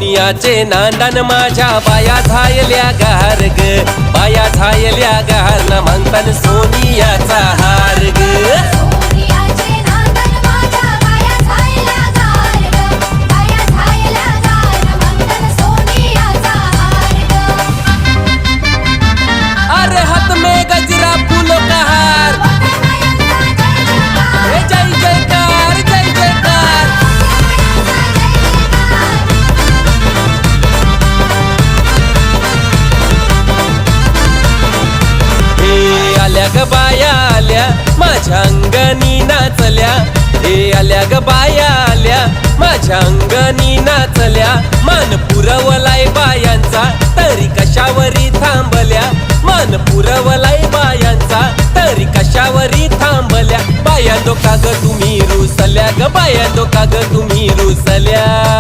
दुनियाचे नांदन माझ्या बाया झायल्या गार ग, बाया झायल्या गार न म्हणतान सोनियाचा हार ग. सोनियाचे नांदन माझ्या बाया झायल्या गार ग, बाया झायल्या गार न म्हणतान सोनियाचा हार ग. अरे हात में गजरा फूलों का हार, हे जय जयकार जय जयकार. हे आल्या ग बाया आल्या माझ्या अंगणी नाचल्या, हे आल्या ग बाया आल्या माझ्या अंगणी नाचल्या. मान पुरवलाय बायांचा तरी कशावरी थांबल्या, मान पुरवलाय बायांचा तरी कशावरी थांबल्या. बाया तो का ग तुम्ही रुसल्या ग, बाया तो का ग तुम्ही रुसल्या.